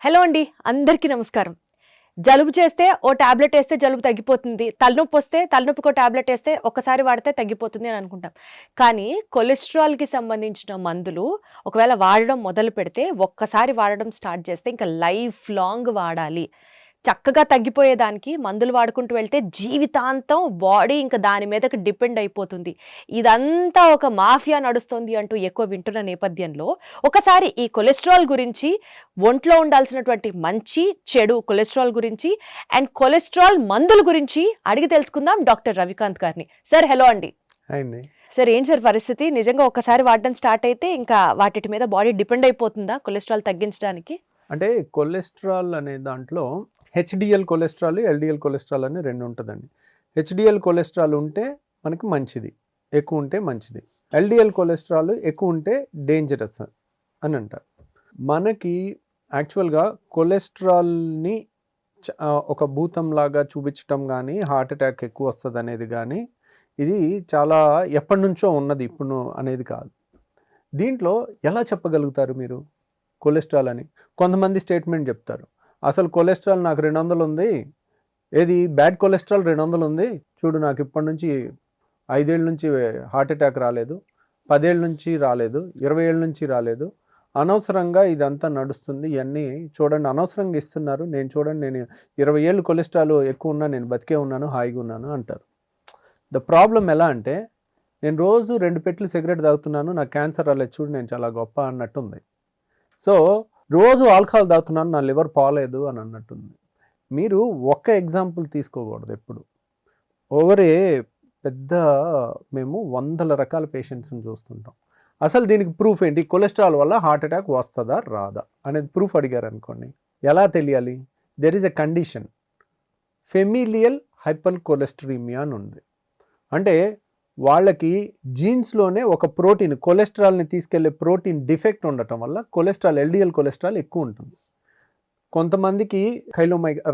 Hello అండి, అందరికీ నమస్కారం. జలుబు చేస్తే ఓ టాబ్లెట్ వేస్తే జలుబు తగ్గిపోతుంది, తలనొప్పి వస్తే తలనొప్పికో టాబ్లెట్ వేస్తే ఒక్కసారి వాడితే తగ్గిపోతుంది అని అనుకుంటాం. కానీ కొలెస్ట్రాల్కి సంబంధించిన మందులు ఒకవేళ వాడడం మొదలు పెడితే, ఒక్కసారి వాడడం స్టార్ట్ చేస్తే ఇంకా లైఫ్ లాంగ్ వాడాలి. చక్కగా తగ్గిపోయేదానికి మందులు వాడుకుంటూ వెళ్తే జీవితాంతం బాడీ ఇంకా దాని మీదకి డిపెండ్ అయిపోతుంది. ఇదంతా ఒక మాఫియా నడుస్తుంది అంటూ ఎక్కువ వింటున్న నేపథ్యంలో ఒకసారి ఈ కొలెస్ట్రాల్ గురించి, ఒంట్లో ఉండాల్సినటువంటి మంచి చెడు కొలెస్ట్రాల్ గురించి అండ్ కొలెస్ట్రాల్ మందుల గురించి అడిగి తెలుసుకుందాం డాక్టర్ రవికాంత్ గారిని. సార్ హలో అండి. సార్ ఏంటి సార్ పరిస్థితి? నిజంగా ఒక్కసారి వాడడం స్టార్ట్ అయితే ఇంకా వాటి మీద బాడీ డిపెండ్ అయిపోతుందా కొలెస్ట్రాల్ తగ్గించడానికి? అంటే కొలెస్ట్రాల్ అనే దాంట్లో హెచ్డిఎల్ కొలెస్ట్రాల్, ఎల్డిఎల్ కొలెస్ట్రాల్ అని రెండు ఉంటుందండి. హెచ్డిఎల్ కొలెస్ట్రాల్ ఉంటే మనకి మంచిది, ఎక్కువ ఉంటే మంచిది. ఎల్డిఎల్ కొలెస్ట్రాల్ ఎక్కువ ఉంటే డేంజరస్ అని అంటారు. మనకి యాక్చువల్గా కొలెస్ట్రాల్ని ఒక భూతంలాగా చూపించటం కానీ, హార్ట్ అటాక్ ఎక్కువ వస్తుంది అనేది కానీ, ఇది చాలా ఎప్పటి నుంచో ఉన్నది, ఇప్పుడు అనేది కాదు. దీంట్లో ఎలా చెప్పగలుగుతారు మీరు కొలెస్ట్రాల్ అని? కొంతమంది స్టేట్మెంట్ చెప్తారు, అసలు కొలెస్ట్రాల్ నాకు 200 ఉంది, ఏది బ్యాడ్ కొలెస్ట్రాల్ 200 ఉంది, చూడు నాకు ఇప్పటి నుంచి 5 ఏళ్ళ నుంచి హార్ట్ అటాక్ రాలేదు, 10 ఏళ్ళ నుంచి రాలేదు, 20 ఏళ్ళ నుంచి రాలేదు, అనవసరంగా ఇదంతా నడుస్తుంది, ఇవన్నీ చూడండి అనవసరంగా ఇస్తున్నారు, నేను చూడండి నేను 20 ఏళ్ళు కొలెస్ట్రాల్ ఎక్కువ ఉన్నా నేను బతికే ఉన్నాను, హాయిగా ఉన్నాను అంటారు. ద ప్రాబ్లం ఎలా అంటే, నేను రోజు 2 పెట్లు సిగరెట్ తాగుతున్నాను, నాకు క్యాన్సర్ రాలేదు, చూడు నేను చాలా గొప్ప అన్నట్టుంది. సో రోజు ఆల్కహాల్ తాగుతున్నాను, నా లివర్ పోలేదు అని అన్నట్టుంది. మీరు ఒక్క ఎగ్జాంపుల్ తీసుకోకూడదు ఎప్పుడు. ఓవరే పెద్ద మేము 100 రకాల పేషెంట్స్ని చూస్తుంటాం. అసలు దీనికి ప్రూఫ్ ఏంటి? కొలెస్ట్రాల్ వల్ల హార్ట్ అటాక్ వస్తుందా రాదా అనేది ప్రూఫ్ అడిగారు అనుకోండి, ఎలా తెలియాలి? There is a condition, familial hypercholesterolemia అని ఉంది. అంటే వాళ్ళకి జీన్స్లోనే ఒక ప్రోటీన్, కొలెస్ట్రాల్ని తీసుకెళ్లే ప్రోటీన్ డిఫెక్ట్ ఉండటం వల్ల కొలెస్ట్రాల్, ఎల్డిఎల్ కొలెస్ట్రాల్ ఎక్కువ ఉంటుంది. కొంతమందికి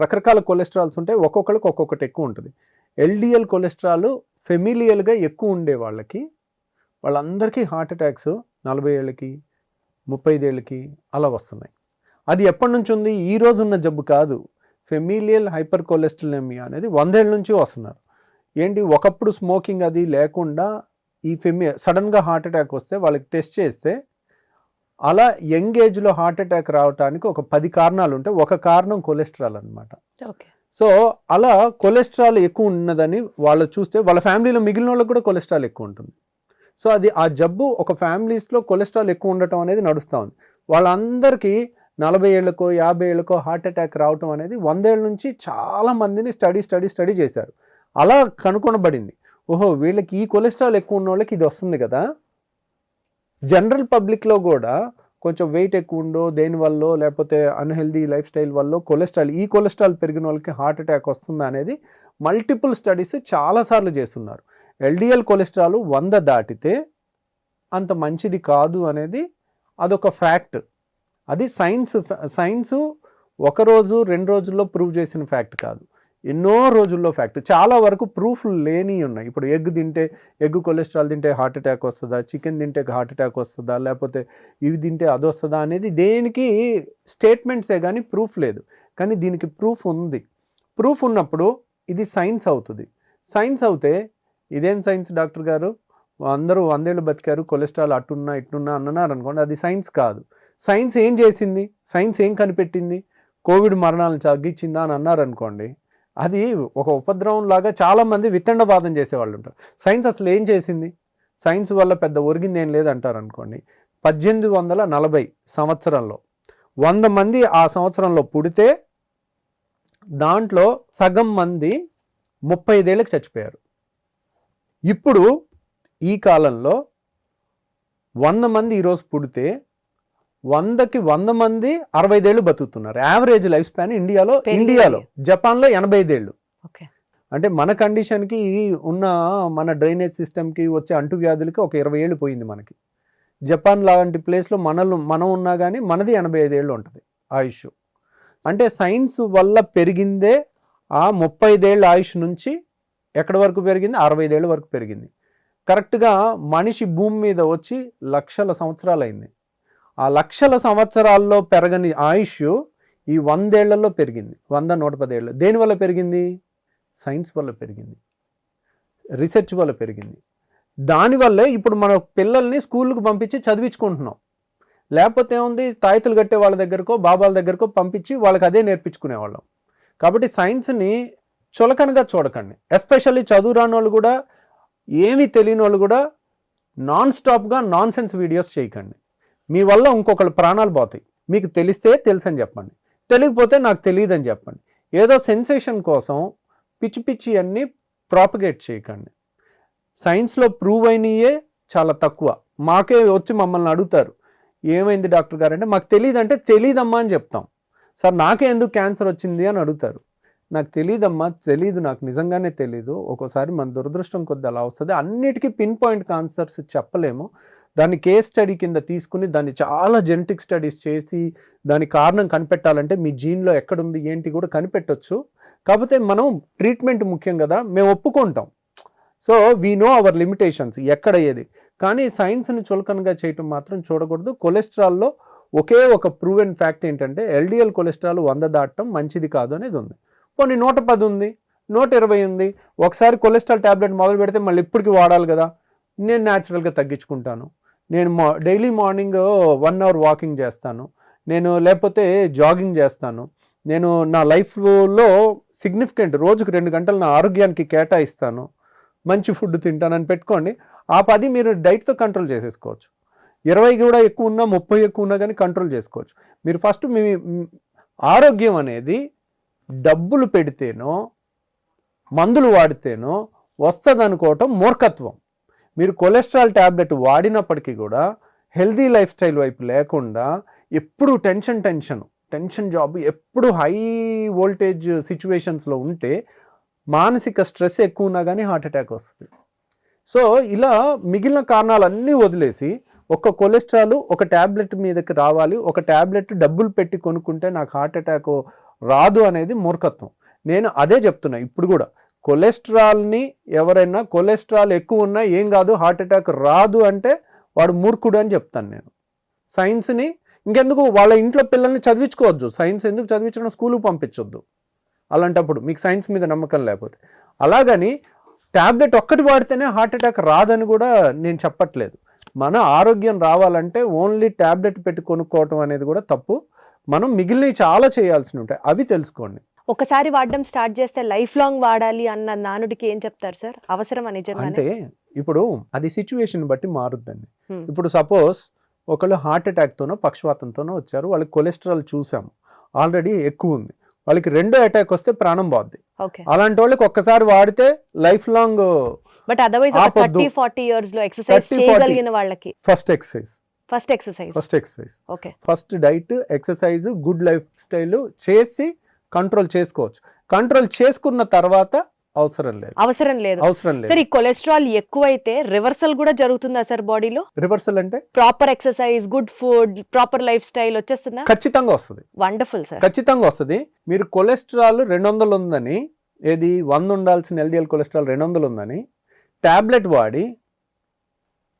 రకరకాల కొలెస్ట్రాల్స్ ఉంటాయి, ఒక్కొక్కరికి ఒక్కొక్కటి ఎక్కువ ఉంటుంది. ఎల్డిఎల్ కొలెస్ట్రాల్ ఫెమిలియల్గా ఎక్కువ ఉండే వాళ్ళందరికీ హార్ట్ అటాక్స్ 40 ఏళ్ళకి 35 ఏళ్ళకి అలా వస్తున్నాయి. అది ఎప్పటి నుంచి ఉంది? ఈ రోజు ఉన్న జబ్బు కాదు. ఫెమిలియల్ హైపర్ కొలెస్ట్రాలేమియా అనేది 100 ఏళ్ళ నుంచి వస్తున్నారు. ఏంటి, ఒకప్పుడు స్మోకింగ్ అది లేకుండా ఈ సడన్గా హార్ట్ అటాక్ వస్తే వాళ్ళకి టెస్ట్ చేస్తే అలా యంగ్ ఏజ్లో హార్ట్ అటాక్ రావడానికి ఒక 10 కారణాలు ఉంటాయి, ఒక కారణం కొలెస్ట్రాల్ అనమాట. సో అలా కొలెస్ట్రాల్ ఎక్కువ ఉన్నదని వాళ్ళు చూస్తే వాళ్ళ ఫ్యామిలీలో మిగిలిన వాళ్ళకి కూడా కొలెస్ట్రాల్ ఎక్కువ ఉంటుంది. సో అది ఆ జబ్బు ఒక ఫ్యామిలీస్లో కొలెస్ట్రాల్ ఎక్కువ ఉండటం అనేది నడుస్తూ ఉంది. వాళ్ళందరికీ 40 ఏళ్ళకో 50 ఏళ్ళకో హార్ట్ అటాక్ రావటం అనేది 100 ఏళ్ళ నుంచి చాలా మందిని స్టడీ చేశారు. అలా కనుగొనబడింది, ఓహో వీళ్ళకి ఈ కొలెస్ట్రాల్ ఎక్కువ ఉన్న వాళ్ళకి ఇది వస్తుంది కదా. జనరల్ పబ్లిక్లో కూడా కొంచెం వెయిట్ ఎక్కువ ఉండో, దేనివల్ల లేకపోతే అన్హెల్దీ లైఫ్ స్టైల్ వల్ల ఈ కొలెస్ట్రాల్ పెరిగిన వాళ్ళకి హార్ట్ అటాక్ వస్తుందా అనేది మల్టిపుల్ స్టడీస్ చాలాసార్లు చేస్తున్నారు. ఎల్డిఎల్ కొలెస్ట్రాల్ 100 దాటితే అంత మంచిది కాదు అనేది అదొక ఫ్యాక్ట్. అది సైన్స్ ఒకరోజు 2 రోజుల్లో ప్రూవ్ చేసిన ఫ్యాక్ట్ కాదు, ఎన్నో రోజుల్లో ఫ్యాక్ట్. చాలా వరకు ప్రూఫ్ లేని ఉన్నాయి. ఇప్పుడు ఎగ్ కొలెస్ట్రాల్ తింటే హార్ట్ అటాక్ వస్తుందా, చికెన్ తింటే హార్ట్ అటాక్ వస్తుందా, లేకపోతే ఇవి తింటే అది వస్తుందా అనేది దేనికి స్టేట్మెంట్సే కానీ ప్రూఫ్ లేదు. కానీ దీనికి ప్రూఫ్ ఉంది. ప్రూఫ్ ఉన్నప్పుడు ఇది సైన్స్ అవుతుంది. సైన్స్ అవుతే ఇదేం సైన్స్ డాక్టర్ గారు, అందరూ 100 ఏళ్ళు బతికారు, కొలెస్ట్రాల్ అట్టున్నా ఇట్టున్నా అన్నారు అనుకోండి, అది సైన్స్ కాదు. సైన్స్ ఏం చేసింది? సైన్స్ ఏం కనిపెట్టింది? కోవిడ్ మరణాలను తగ్గించిందా అని అన్నారు అనుకోండి, అది ఒక ఉపద్రవం లాగా చాలామంది వితండవాదం చేసేవాళ్ళు ఉంటారు. సైన్స్ అసలు ఏం చేసింది? సైన్స్ వల్ల పెద్ద ఒరిగింది ఏం లేదంటారు అనుకోండి. 1840 సంవత్సరంలో 100 మంది ఆ సంవత్సరంలో పుడితే దాంట్లో సగం మంది 35 ఏళ్ళకి చచ్చిపోయారు. ఇప్పుడు ఈ కాలంలో 100 మంది ఈరోజు పుడితే 100కి 100 మంది 65 ఏళ్ళు బతుకుతున్నారు. యావరేజ్ లైఫ్ స్పాన్ ఇండియాలో. జపాన్లో 85 ఏళ్ళు. అంటే మన కండిషన్కి ఉన్న మన డ్రైనేజ్ సిస్టమ్కి వచ్చే అంటువ్యాధులకి ఒక 20 ఏళ్ళు పోయింది మనకి. జపాన్ లాంటి ప్లేస్లో మనం ఉన్నా కానీ మనది 85 ఏళ్ళు ఉంటుంది ఆయుష్. అంటే సైన్స్ వల్ల పెరిగిందే ఆ 35 ఏళ్ళ ఆయుష్ నుంచి ఎక్కడి వరకు పెరిగింది? 65 ఏళ్ళ వరకు పెరిగింది. కరెక్ట్గా మనిషి భూమి మీద వచ్చి లక్షల సంవత్సరాలు అయింది. ఆ లక్షల సంవత్సరాల్లో పెరగని ఆయుష్ ఈ 100 ఏళ్లలో పెరిగింది, 100-110 ఏళ్ళు. దేనివల్ల పెరిగింది? సైన్స్ వల్ల పెరిగింది, రీసెర్చ్ వల్ల పెరిగింది. దానివల్లే ఇప్పుడు మన పిల్లల్ని స్కూళ్ళకు పంపించి చదివించుకుంటున్నాం. లేకపోతే ఏముంది, తాయితులు కట్టే వాళ్ళ దగ్గరకో బాబాల దగ్గరకో పంపించి వాళ్ళకి అదే నేర్పించుకునేవాళ్ళం. కాబట్టి సైన్స్ని చులకనగా చూడకండి. ఎస్పెషల్లీ చదువు రాని వాళ్ళు కూడా, ఏమీ తెలియని వాళ్ళు కూడా నాన్ స్టాప్గా నాన్ సెన్స్ వీడియోస్ చేయకండి. మీ వల్ల ఇంకొకళ్ళ ప్రాణాలు పోతాయి. మీకు తెలిస్తే తెలుసని చెప్పండి, తెలియకపోతే నాకు తెలియదని చెప్పండి. ఏదో సెన్సేషన్ కోసం పిచ్చి పిచ్చి అన్నీ ప్రాపగేట్ చేయకండి. సైన్స్లో ప్రూవ్ అయినయే చాలా తక్కువ. మాకే వచ్చి మమ్మల్ని అడుగుతారు, ఏమైంది డాక్టర్ గారు అంటే, మాకు తెలియదు అంటే తెలియదమ్మా అని చెప్తాం. సార్ నాకే ఎందుకు క్యాన్సర్ వచ్చింది అని అడుగుతారు. నాకు తెలియదమ్మా, తెలీదు, నాకు నిజంగానే తెలీదు. ఒక్కోసారి మన దురదృష్టం కొద్ది అలా వస్తుంది. అన్నిటికీ పిన్ పాయింట్ ఆన్సర్స్ చెప్పలేము. దాన్ని కేస్ స్టడీ కింద తీసుకుని దాన్ని చాలా జెనెటిక్ స్టడీస్ చేసి దాని కారణం కనిపెట్టాలంటే మీ జీన్లో ఎక్కడుంది ఏంటి కూడా కనిపెట్టవచ్చు. కాకపోతే మనం ట్రీట్మెంట్ ముఖ్యం కదా, మేము ఒప్పుకుంటాం. So we know our limitations ఎక్కడ ఏది. కానీ సైన్స్ని చులకనగా చేయటం మాత్రం చూడకూడదు. కొలెస్ట్రాల్లో ఒకే ఒక ప్రూవెన్ ఫ్యాక్ట్ ఏంటంటే ఎల్డిఎల్ కొలెస్ట్రాల్ 100 దాటడం మంచిది కాదు అనేది ఉంది. పోనీ 110 ఉంది, 120 ఉంది. ఒకసారి కొలెస్ట్రాల్ ట్యాబ్లెట్ మొదలు పెడితే మళ్ళీ ఇప్పటికి వాడాలి కదా. నేను న్యాచురల్గా తగ్గించుకుంటాను. నేను డైలీ మార్నింగ్ 1 అవర్ వాకింగ్ చేస్తాను, నేను లేకపోతే జాగింగ్ చేస్తాను. నేను నా లైఫ్లో సిగ్నిఫికెంట్ రోజుకు 2 గంటలు నా ఆరోగ్యానికి కేటాయిస్తాను, మంచి ఫుడ్ తింటానని పెట్టుకోండి. ఆ 10 మీరు డైట్తో కంట్రోల్ చేసేసుకోవచ్చు. 20 కూడా ఎక్కువ ఉన్నా, 30 ఎక్కువ ఉన్నా కానీ కంట్రోల్ చేసుకోవచ్చు. మీరు ఫస్ట్ మీ ఆరోగ్యం అనేది డబ్బులు పెడితేనో మందులు వాడితేనో వస్తుంది అనుకోవటం మూర్ఖత్వం. మీరు కొలెస్ట్రాల్ ట్యాబ్లెట్ వాడినప్పటికీ కూడా హెల్దీ లైఫ్ స్టైల్ వైపు లేకుండా ఎప్పుడు టెన్షన్ జాబ్, ఎప్పుడు హై వోల్టేజ్ సిచ్యువేషన్స్లో ఉంటే మానసిక స్ట్రెస్ ఎక్కువ ఉన్నా కానీ హార్ట్ అటాక్ వస్తుంది. సో ఇలా మిగిలిన కారణాలన్నీ వదిలేసి ఒక కొలెస్ట్రాల్ ఒక ట్యాబ్లెట్ మీదకి రావాలి, ఒక ట్యాబ్లెట్ డబ్బులు పెట్టి కొనుక్కుంటే నాకు హార్ట్ అటాక్ రాదు అనేది మూర్ఖత్వం. నేను అదే చెప్తున్నా ఇప్పుడు కూడా. కొలెస్ట్రాల్ని ఎవరైనా కొలెస్ట్రాల్ ఎక్కువ ఉన్నా ఏం కాదు, హార్ట్ అటాక్ రాదు అంటే వాడు మూర్ఖుడు అని చెప్తాను నేను. సైన్స్ని ఇంకెందుకు వాళ్ళ ఇంట్లో పిల్లల్ని చదివించుకోవద్దు, సైన్స్ ఎందుకు చదివించడం, స్కూల్కి పంపించొద్దు అలాంటప్పుడు మీకు సైన్స్ మీద నమ్మకం లేకపోతే. అలాగని ట్యాబ్లెట్ ఒక్కటి వాడితేనే హార్ట్ అటాక్ రాదని కూడా నేను చెప్పట్లేదు. మన ఆరోగ్యం రావాలంటే ఓన్లీ ట్యాబ్లెట్ పెట్టి కొనుక్కోవటం అనేది కూడా తప్పు. మనం మిగిలినవి చాలా చేయాల్సి ఉంటాయి, అవి తెలుసుకోండి. ఒకసారి వాడడం స్టార్ట్ చేస్తే లైఫ్ లాంగ్ వాడాలి అన్న నానుడికి ఏం చెప్తారు సార్? అవసరం నిజంగా అంటే ఇప్పుడు అది సిచ్యువేషన్ బట్టి మారుద్దండి. ఇప్పుడు సపోజ్ ఒకళ్ళు హార్ట్ అటాక్తోనో పక్షవాతంతోనో వచ్చారు, వాళ్ళకి కొలెస్ట్రాల్ చూసాము ఆల్రెడీ ఎక్కువ ఉంది, వాళ్ళకి రెండో అటాక్ వస్తే ప్రాణం పోద్ది. అలాంటి వాళ్ళకి ఒక్కసారి వాడితే life long. But otherwise 30-40 years లో ఎక్సర్సైజ్ చేయగలిగిన వాళ్ళకి first exercise okay, first diet, exercise, good life style చేసి కంట్రోల్ చేసుకోవచ్చు. కంట్రోల్ చేసుకున్న తర్వాత అవసరం లేదు. సార్ ఈ కొలెస్ట్రాల్ ఎక్కువైతే రివర్సల్ కూడా జరుగుతుందా సార్ బాడీలో? రివర్సల్ అంటే proper exercise, good food, proper life style వచ్చేస్తుందా? ఖచ్చితంగా వస్తుంది. వండర్ఫుల్ సార్, ఖచ్చితంగా వస్తుంది. మీరు కొలెస్ట్రాల్ 200 ఉందని, ఏది 100 ఉండాల్సిన ఎల్డిఎల్ కొలెస్ట్రాల్ 200 ఉందని టాబ్లెట్ వాడి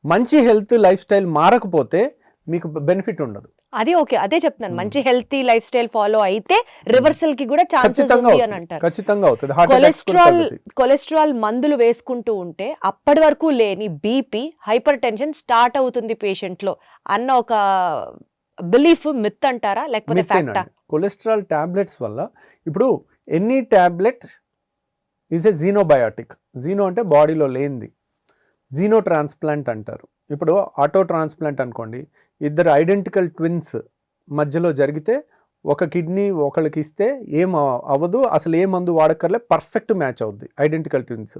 మంచి హెల్త్ లైఫ్ స్టైల్ మారకపోతే మీకు బెనిఫిట్ ఉండదు. అది ఓకే, అదే చెప్తున్నాను. మంచి హెల్తీ లైఫ్ స్టైల్ ఫాలో అయితే రివర్సల్ కి కూడా ఛాన్సెస్ ఉంది అని అంటారు. ఖచ్చితంగా అవుతుంది. కొలెస్ట్రాల్ మందులు వేసుకుంటూ ఉంటే అప్పటి వరకు లేని బీపీ, హైపర్ టెన్షన్ స్టార్ట్ అవుతుంది పేషెంట్ లో అన్న ఒక బిలీఫ్, మిత్ అంటారా లేకపోతే ఫ్యాక్టా? కొలెస్ట్రాల్ టాబ్లెట్స్ వల్ల ఇప్పుడు ఎనీ టాబ్లెట్ ఈజ్ ఏ జీనోబయాటిక్. జీనో అంటే బాడీలో లేనిది, జీనో ట్రాన్స్ప్లాంట్ అంటారు. ఇప్పుడు ఆటో ట్రాన్స్ప్లాంట్ అనుకోండి, ఇద్దరు ఐడెంటికల్ ట్విన్స్ మధ్యలో జరిగితే ఒక కిడ్నీ ఒకళ్ళకి ఇస్తే ఏం అవ్వదు, అసలు ఏ మందు వాడక్కర్లే, పర్ఫెక్ట్ మ్యాచ్ అవుద్ది ఐడెంటికల్ ట్విన్స్.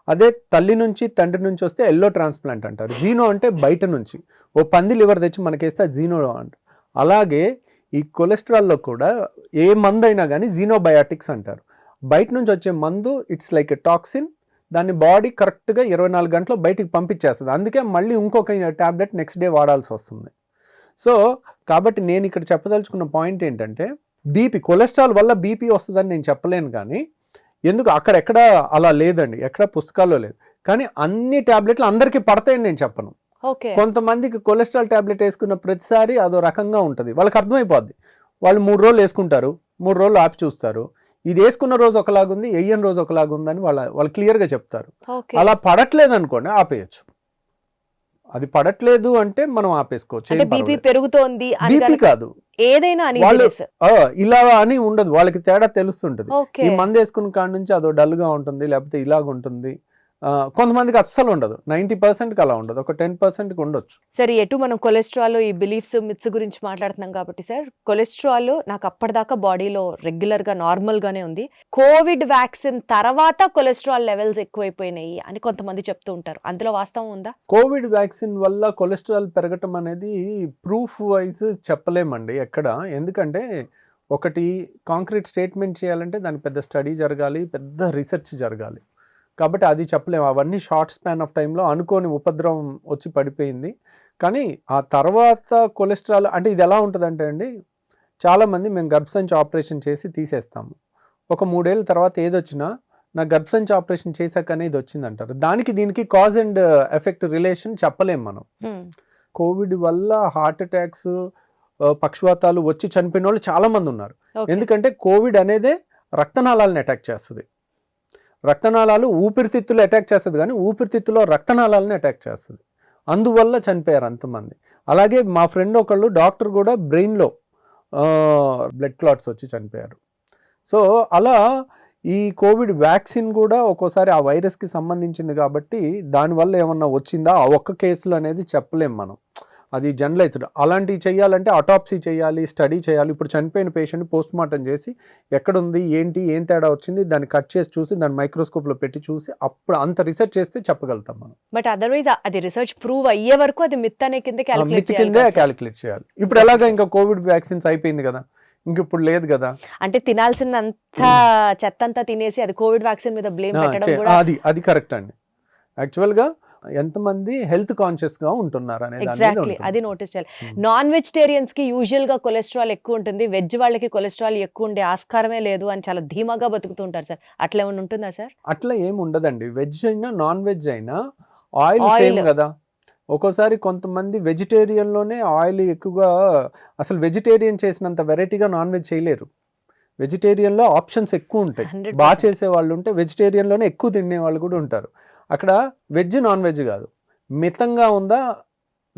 అదే తల్లి నుంచి తండ్రి నుంచి వస్తే ఎల్లో ట్రాన్స్ప్లాంట్ అంటారు. జీనో అంటే బయట నుంచి ఓ పంది లివర్ తెచ్చి మనకేస్తే జీనో అంటారు. అలాగే ఈ కొలెస్ట్రాల్లో కూడా ఏ మందు అయినా కానీ జీనోబయాటిక్స్ అంటారు. బయట నుంచి వచ్చే మందు ఇట్స్ లైక్ ఎ టాక్సిన్, దాన్ని బాడీ కరెక్ట్గా 24 గంటలు బయటికి పంపించేస్తుంది. అందుకే మళ్ళీ ఇంకొక ట్యాబ్లెట్ నెక్స్ట్ డే వాడాల్సి వస్తుంది. సో కాబట్టి నేను ఇక్కడ చెప్పదలుచుకున్న పాయింట్ ఏంటంటే, బీపీ, కొలెస్ట్రాల్ వల్ల బీపీ వస్తుందని నేను చెప్పలేను. కానీ ఎందుకు అక్కడెక్కడ అలా లేదండి, ఎక్కడ పుస్తకాల్లో లేదు. కానీ అన్ని ట్యాబ్లెట్లు అందరికీ పడతాయని నేను చెప్పను. కొంతమందికి కొలెస్ట్రాల్ ట్యాబ్లెట్ వేసుకున్న ప్రతిసారి అదో రకంగా ఉంటుంది, వాళ్ళకి అర్థమైపోద్ది. వాళ్ళు 3 రోజులు వేసుకుంటారు, 3 రోజులు ఆపి చూస్తారు, ఇది వేసుకున్న రోజు ఒకలాగుంది, వెయ్యని రోజు ఒకలాగుందని వాళ్ళు క్లియర్గా చెప్తారు. ఓకే. అలా పడట్లేదు అనుకోండి ఆపేయచ్చు. అది పడట్లేదు అంటే మనం ఆపేసుకోవచ్చు. అంటే బీపీ పెరుగుతోంది అని బీపీ గనక కాదు, ఏదైనా వాళ్ళు uneasiness. ఇలా అని ఉండదు, వాళ్ళకి తేడా తెలుస్తుంటది. ఓకే. ఈ మందు వేసుకున్న కాడ నుంచి అదో డల్ గా ఉంటుంది, లేకపోతే ఇలాగ ఉంటుంది. కొంతమందికి అస్సలు ఉండదు, 90%కి అలా ఉండదు, ఒక 10%కి ఉండొచ్చు. సరే, ఎటు మనం కొలెస్ట్రాల్ ఈ బిలీఫ్స్ మిత్స్ గురించి మాట్లాడుతున్నాం కాబట్టి సార్, కొలెస్ట్రాల్ నాకు అప్పటిదాకా బాడీలో రెగ్యులర్ గా నార్మల్ గానే ఉంది. కోవిడ్ వ్యాక్సిన్ తర్వాత కొలెస్ట్రాల్ లెవెల్స్ ఎక్కువైపోయినాయి అని కొంతమంది చెప్తూ ఉంటారు. అందులో వాస్తవం ఉందా? కోవిడ్ వ్యాక్సిన్ వల్ల కొలెస్ట్రాల్ పెరగటం అనేది ప్రూఫ్ వైజ్ చెప్పలేమండి ఎక్కడ. ఎందుకంటే ఒకటి కాంక్రీట్ స్టేట్మెంట్ చేయాలంటే దానికి పెద్ద స్టడీ జరగాలి, పెద్ద రీసెర్చ్ జరగాలి. కాబట్టి అది చెప్పలేము. అవన్నీ షార్ట్ స్పాన్ ఆఫ్ టైంలో అనుకోని ఉపద్రవం వచ్చి పడిపోయింది. కానీ ఆ తర్వాత కొలెస్ట్రాల్ అంటే ఇది ఎలా ఉంటుందంటే అండి, చాలామంది మేము గర్భసంచి ఆపరేషన్ చేసి తీసేస్తాము, ఒక 3 ఏళ్ళ తర్వాత ఏదొచ్చినా నా గర్భసంచి ఆపరేషన్ చేశాకనే ఇది వచ్చిందంటారు. దానికి దీనికి కాజ్ అండ్ ఎఫెక్ట్ రిలేషన్ చెప్పలేము మనం. కోవిడ్ వల్ల హార్ట్ అటాక్స్, పక్షవాతాలు వచ్చి చనిపోయిన వాళ్ళు చాలామంది ఉన్నారు. ఎందుకంటే కోవిడ్ అనేదే రక్తనాళాలను అటాక్ చేస్తుంది. రక్తనాళాలు ఊపిరితిత్తులు అటాక్ చేస్తుంది, కానీ ఊపిరితిత్తులో రక్తనాళాలను అటాక్ చేస్తుంది. అందువల్ల చనిపోయారు అంతమంది. అలాగే మా ఫ్రెండ్ ఒకళ్ళు డాక్టర్ కూడా బ్రెయిన్లో బ్లడ్ క్లాట్స్ వచ్చి చనిపోయారు. సో అలా ఈ కోవిడ్ వ్యాక్సిన్ కూడా ఒక్కోసారి ఆ వైరస్కి సంబంధించింది కాబట్టి దానివల్ల ఏమన్నా వచ్చిందా ఆ ఒక్క కేసులు అనేది చెప్పలేం మనం. అది జనరలైజ్డ్. అలాంటివి చేయాలంటే అటాప్సీ చేయాలి, స్టడీ చేయాలి. ఇప్పుడు చనిపోయిన పేషెంట్ పోస్ట్ మార్టం చేసి ఎక్కడుంది ఏంటి ఏం తేడా వచ్చింది దాన్ని కట్ చేసి చూసి దాన్ని మైక్రోస్కోప్లో పెట్టి చూసి అప్పుడు అంత రీసెర్చ్ చేస్తే చెప్పగలుగుతాం మనం. బట్ అదర్వైజ్ అది రీసెర్చ్ ప్రూవ్ అయ్యే వరకు అది మిత్ అనే కింద మిత్ కిందే క్యాలిక్యులేట్ చేయాలి. ఇప్పుడు ఎలాగా ఇంకా కోవిడ్ వ్యాక్సిన్స్ అయిపోయింది కదా, ఇంక ఇప్పుడు లేదు కదా. అంటే తినాల్సినంత చెత్త అంతా తినేసి అది కోవిడ్ వ్యాక్సిన్ మీద బ్లేమ్ పెట్టడం కూడా అది కరెక్ట్ అండి. యాక్చువల్గా ఎంతమంది హెల్త్ కాన్షియస్ గా ఉంటున్నారు అనేది ఎగ్జాక్ట్లీ అది నోటీస్ చేయాలి. నాన్ వెజిటేరియన్స్ కి యూజువల్ గా కొలెస్ట్రాల్ ఎక్కువ ఉంటుంది, వెజ్ వాళ్ళకి కొలెస్ట్రాల్ ఎక్కువ ఉండే ఆస్కారమే లేదు అని చాలా ధీమాగా బతుకుతుంటారు సార్. అట్లా ఏమైనా ఉంటుందా సార్? అట్లా ఏమి ఉండదండి. వెజ్ అయినా నాన్ వెజ్ అయినా ఆయిల్ సేమ్ కదా. ఒక్కోసారి కొంతమంది వెజిటేరియన్లోనే ఆయిల్ ఎక్కువగా, అసలు వెజిటేరియన్ చేసినంత వెరైటీగా నాన్ వెజ్ చేయలేరు. వెజిటేరియన్లో ఆప్షన్స్ ఎక్కువ ఉంటాయి, బాగా చేసే వాళ్ళు ఉంటే వెజిటేరియన్లోనే ఎక్కువ తినే వాళ్ళు కూడా ఉంటారు. అక్కడ వెజ్ నాన్ వెజ్ కాదు, మితంగా ఉందా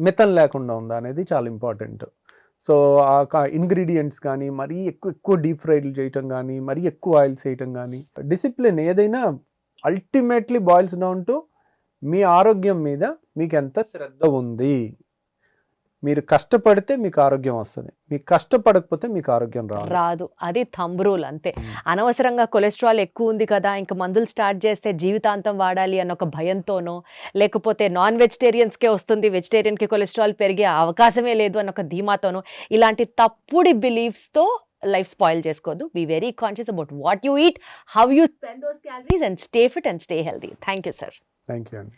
మితం లేకుండా ఉందా అనేది చాలా ఇంపార్టెంట్. సో ఆ ఇంగ్రీడియంట్స్ కానీ మరీ ఎక్కువ డీప్ ఫ్రైలు చేయటం కానీ మరీ ఎక్కువ ఆయిల్స్ వేయటం కానీ, డిసిప్లిన్ ఏదైనా ultimately boils down to me ఆరోగ్యం మీద మీకు ఎంత శ్రద్ధ ఉంది. మీరు కష్టపడితే మీకు ఆరోగ్యం వస్తుంది, మీకు కష్టపడకపోతే మీకు ఆరోగ్యం రాదు. అది థంబ్ రూల్ అంతే. అనవసరంగా కొలెస్ట్రాల్ ఎక్కువ ఉంది కదా ఇంకా మందులు స్టార్ట్ చేస్తే జీవితాంతం వాడాలి అన్న ఒక భయంతోనో, లేకపోతే నాన్ వెజిటేరియన్స్కే వస్తుంది వెజిటేరియన్కి కొలెస్ట్రాల్ పెరిగే అవకాశమే లేదు అన్న ఒక ధీమాతోనో, ఇలాంటి తప్పుడు బిలీఫ్స్తో లైఫ్ స్పాయిల్ చేసుకోవద్దు. Be very conscious about what you eat, how you spend those calories and stay fit and stay healthy. Thank you sir. Thank you అండి.